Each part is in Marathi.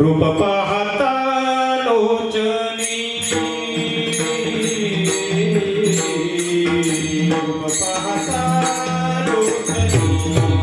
रूप पाहता लोचनी रूप पाहता लोचनी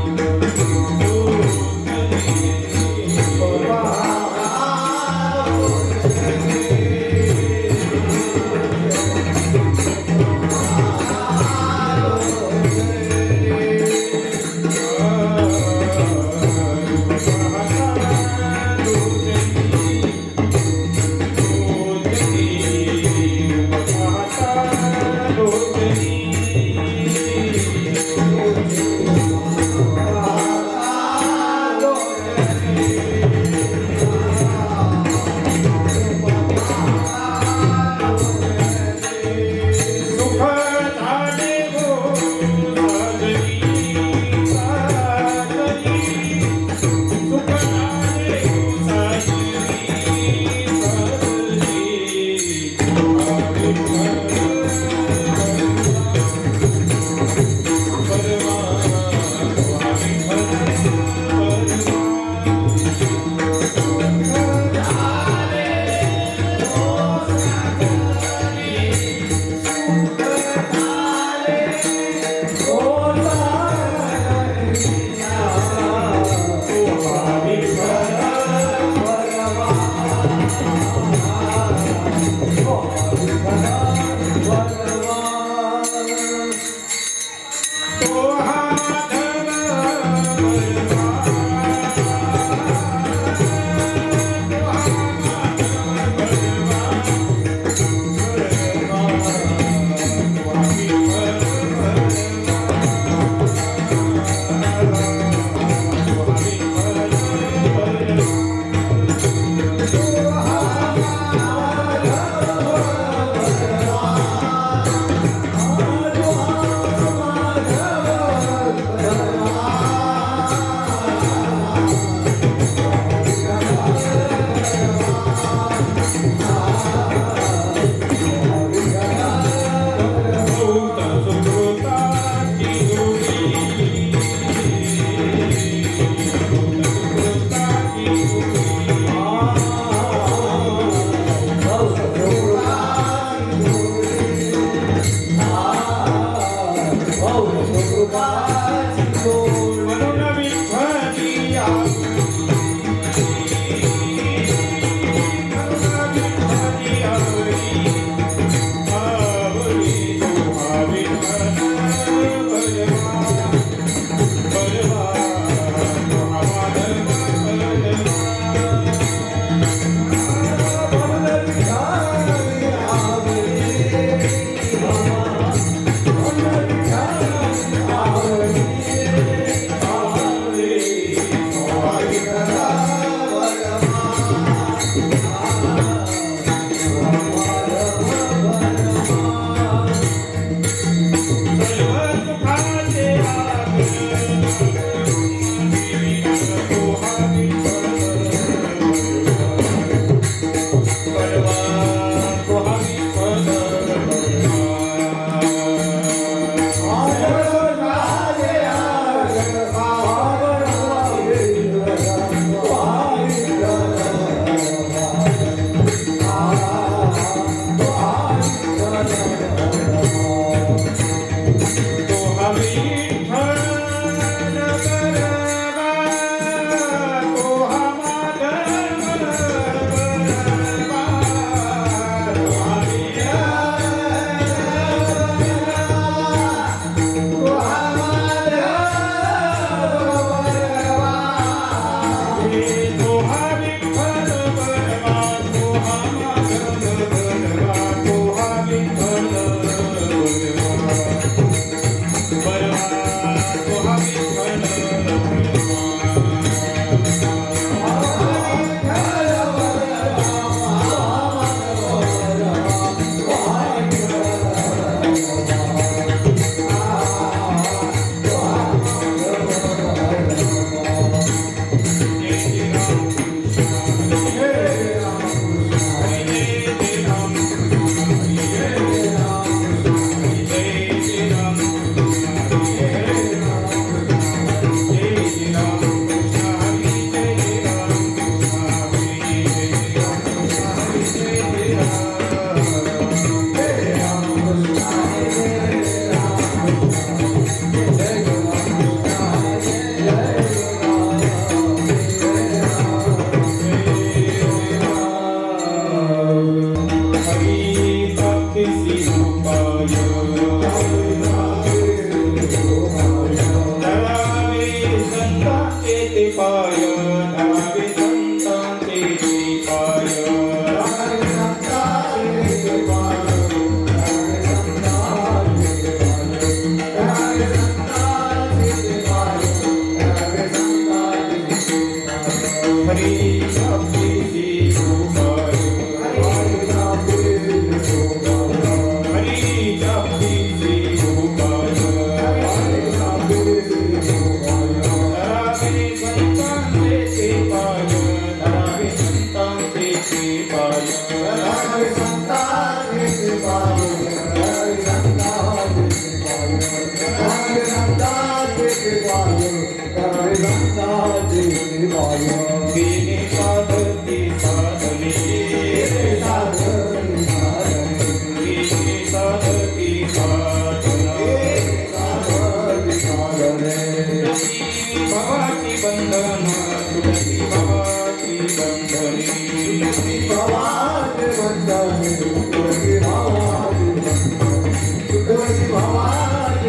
वंदने भावाचे वंदने तुळशी भावाचे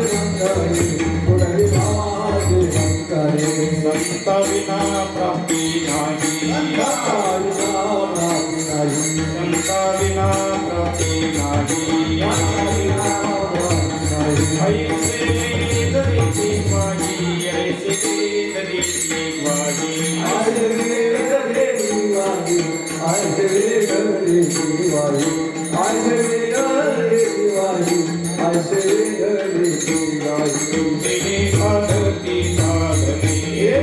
वंदने तुळशी भावाचे वंदने संता विना प्राप्ती नाही संता विना प्राप्ती नाही ऐसे वेदनेची वाणी ऐसे वेदनेची वाणी तिने साधती साधने तिने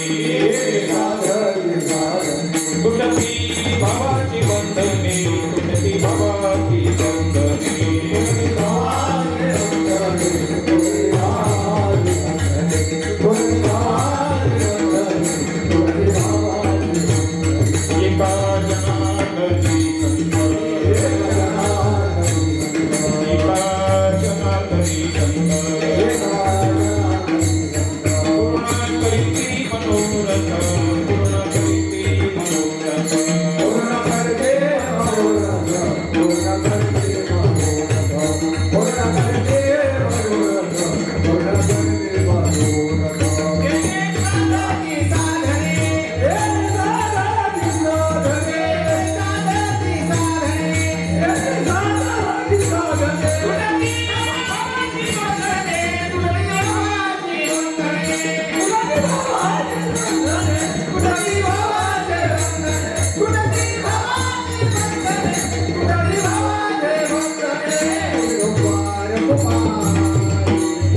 साधती साधने तुटती भावाची बंधने तुटती भावाची बंधने एका जनार्दनी संत एका जनार्दनी संत पूर्ण करीती मनोरथ पूर्ण करीती मनोरथ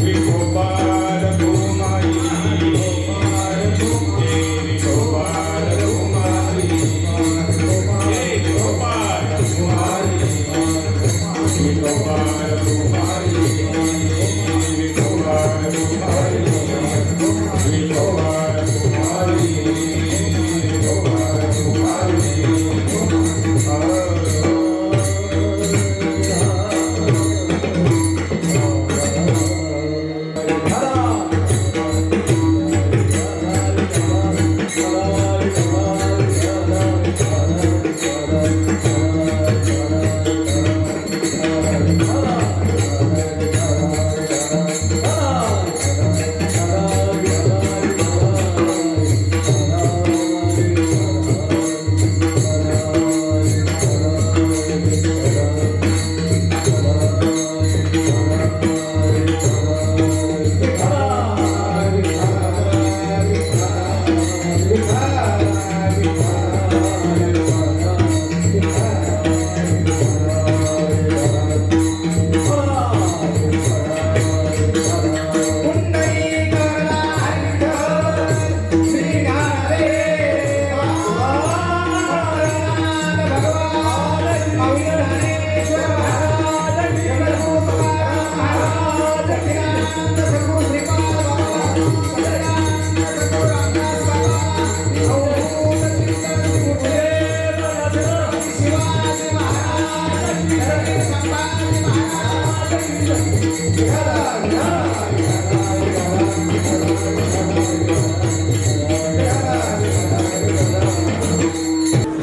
विठोबार गोमाई विठोबार गोमाई विठोबार गोमाई विठोबार गोमाई विठोबार गोमाई विठोबार गोमाई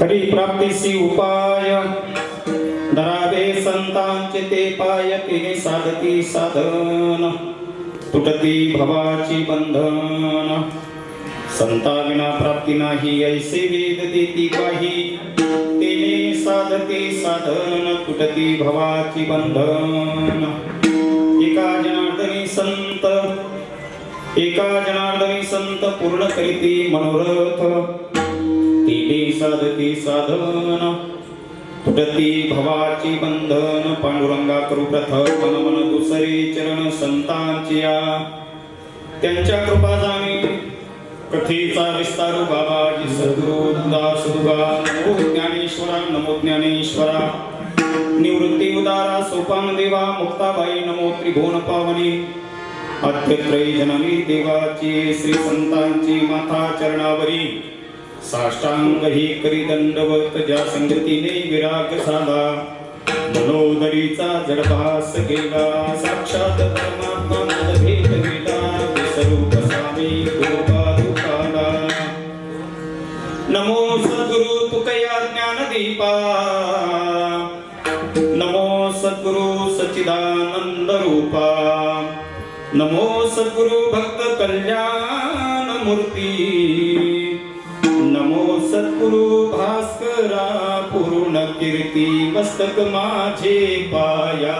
हरी प्राप्तीसी उपाय धरावे संतांचे ते पाय तिने साधती साधन तुटती भवाची बंधन संता विना प्राप्ती नाही ऐसे वेद देती काही तिने साधती साधन तुटती भवाची बंधन एका जनार्दनी संत पूर्ण करीती मनोरथ तिने साधती साधन तुटती भवाची बंधन पांडुरंगा करू प्रथम मन मन दुसरे चरण संतांची त्यांच्या कृपा जाणे कथेचा विस्तारू बाबाजी सद्गुरु दासुगा नमो ज्ञानेश्वरा निवृत्ती उदारा सोपान देवा मुक्ताबाई नमो त्रिभुवन पावनी अत्यत्रयी जननी देवाची श्री संतांची माथा चरणावरी साष्टांग ही करी दंडवत ज्या संगतीने विराग साधा मनोदरीचा जडभास गेला साक्षात परमात्मा भेट गेला स्वरूप स्वामी दीपा नमो सद्गुरु सच्चिदानंद रूपा नमो सद्गुरु भक्त कल्याण मूर्ती नमो सद्गुरु भास्करा पूर्ण कीर्ती मस्तक माझे पाया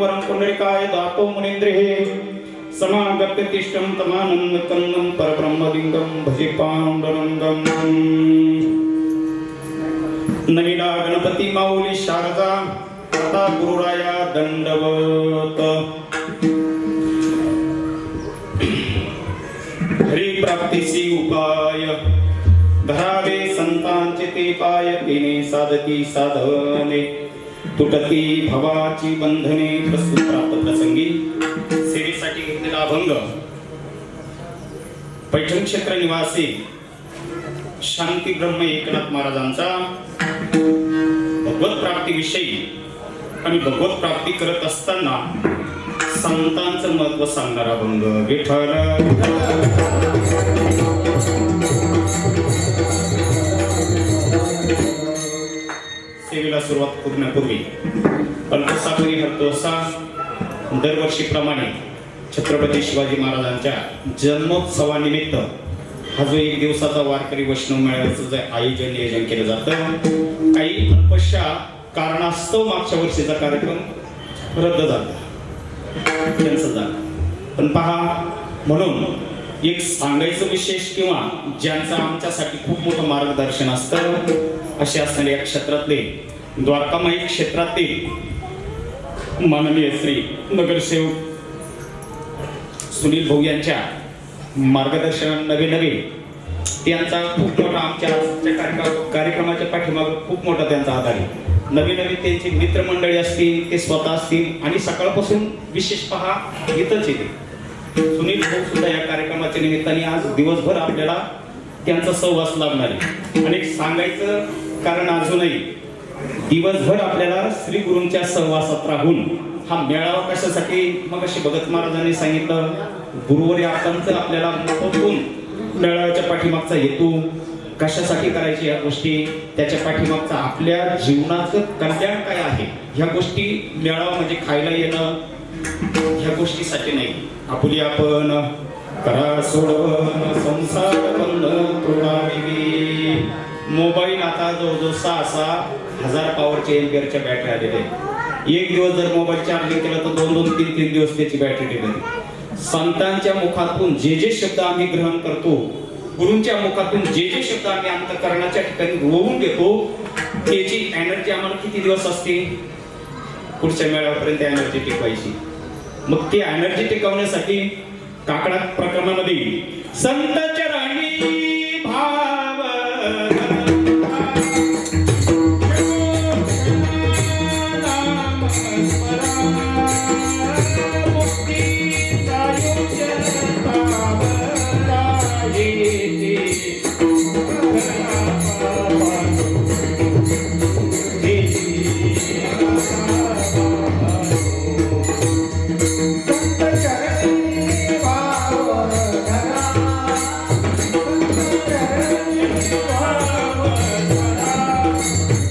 वरं पुंडरीकाय दातो मुनीन्द्रे समागत्य तिष्ठं तमानंद कंदं परब्रह्मलिंगं भजे पांडुरंगं नविडा गणपती माऊली शारदा आता गुरुराया दंडवत हरी प्राप्तीसी उपाय धरावे संतांचे ते पाय तिने साधती साधने तुटती भवाची बंधने प्रस्तुत प्राप्त प्रसंगी सेवेसाठी घेतलेला अभंग पैठण क्षेत्र निवासी शांती ब्रह्म एकनाथ महाराजांचा भगवत प्राप्ती विषयी आणि भगवत प्राप्ती करत असताना संतांचं महत्व सांगणारा अभंग विठ्ठल सेवेला सुरुवात करण्यापूर्वी अल्पसागरी हरतोसा दरवर्षीप्रमाणे छत्रपती शिवाजी महाराजांच्या जन्मोत्सवानिमित्त हा जो एक दिवसाचा वारकरी वैष्णव मेळाव्याचं जे आयोजन नियोजन केलं जातं काही अल्पशा कारणास्तव मागच्या वर्षीचा कार्यक्रम रद्द झाला कॅन्सल झाला पण पहा म्हणून एक सांगायचं विशेष किंवा ज्यांचं आमच्यासाठी खूप मोठं मार्गदर्शन असतं असे असणारे या क्षेत्रातले द्वारकामाई क्षेत्रातील माननीय श्री नगरसेवक सुनील भाऊ यांच्या मार्गदर्शनाने नवे त्यांचा खूप मोठा आमच्या कार्यक्रमाच्या पाठीमागे खूप मोठा त्यांचा आधार आहे नवीन त्यांची मित्रमंडळी असतील ते स्वतः असतील आणि सकाळपासून विशेष पहा इथंच येते सुनील भाऊ सुद्धा या कार्यक्रमाच्या निमित्ताने आज दिवसभर आपल्याला त्यांचा सहवास लाभणार आहे आणि सांगायचं कारण अजूनही दिवसभर आपल्याला श्री गुरूंच्या सहवासात राहून हा मेळावा कशासाठी मग अशी भगत महाराजांनी सांगितलं गुरुवारी आपल्याला मोठून मेळाव्याच्या पाठीमागचा हेतू कशासाठी करायची या गोष्टी त्याच्या पाठीमागचा आपल्या जीवनाचं कल्याण काय आहे ह्या गोष्टी मेळावा म्हणजे खायला येणं ह्या गोष्टीसाठी नाही आपुली आपण करा सोडवण संसार बंद तोडावी मोबाईल आता जवळजवळ 6,000 पॉवरचे एम्पियरच्या बॅटरी आलेले एक दिवस जर मोबाईल चार्जिंग केला तर 2-3 दिवस त्याची बॅटरी टिकते संतांच्या मुखातून जे शब्द आम्ही ग्रहण करतो गुरूंच्या मुखातून जे शब्द आम्ही अंतःकरणाच्या ठिकाणी रोवून घेतो त्याची एनर्जी आम्हाला किती दिवस असते पुढच्या मेळाव्यापर्यंत एनर्जी टिकवायची मग ती एनर्जी टिकवण्यासाठी काकडा प्रकरणामध्ये संतांच्या राणी